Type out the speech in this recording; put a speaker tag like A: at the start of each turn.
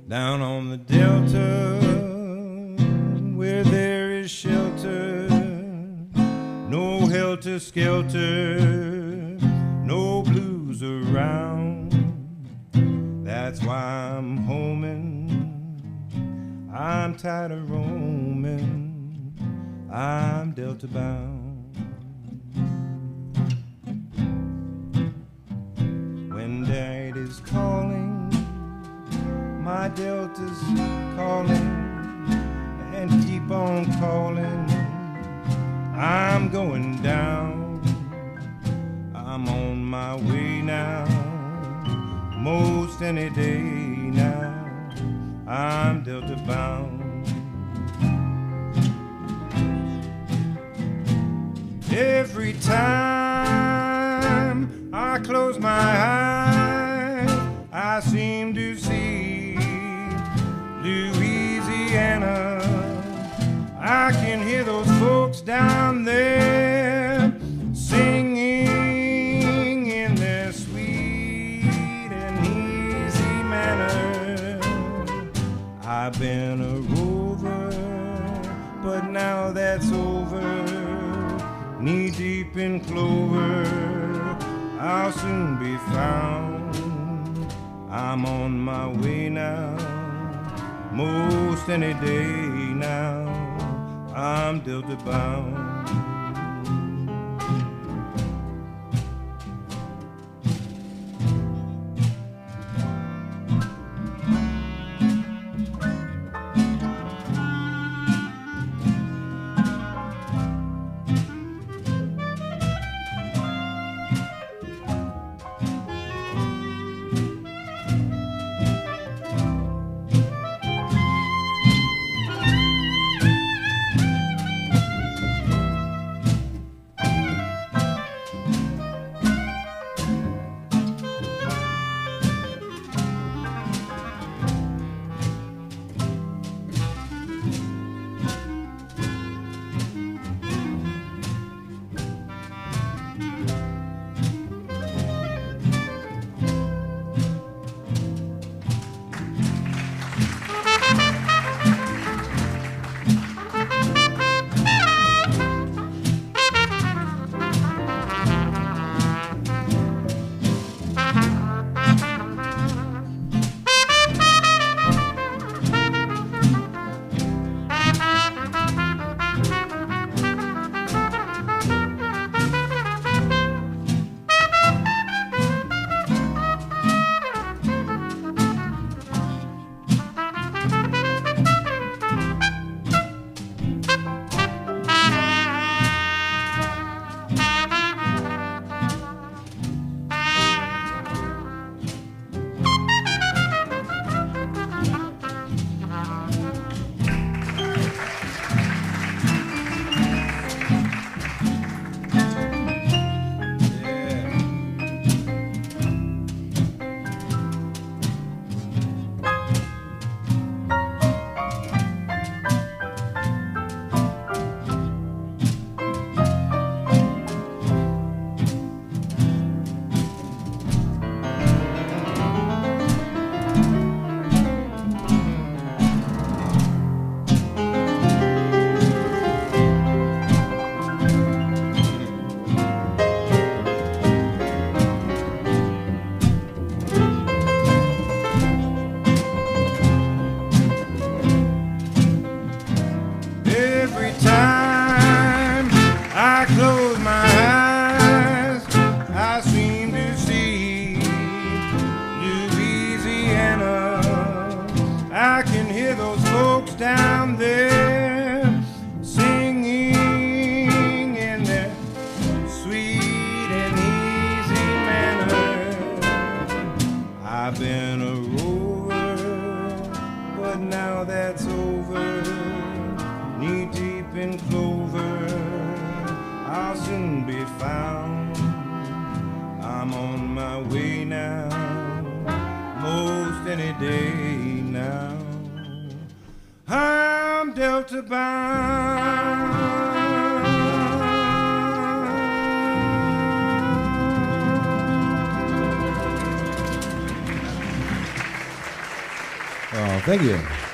A: down on the Delta where there is shelter, no helter-skelter, no blues around. That's why I'm homing, I'm tired of roaming, I'm Delta bound. When Daddy's calling, my Delta's calling, and keep on calling. I'm going down, I'm on my way now, most any day now, I'm Delta bound. Every time I close my eyes, I seem to see Louisiana. I can hear those folks down there singing in their sweet and easy manner. I've been a rover, but now that's over. Knee deep in clover, I'll soon be found. I'm on my way now, most any day now, I'm Delta bound.
B: Thank you.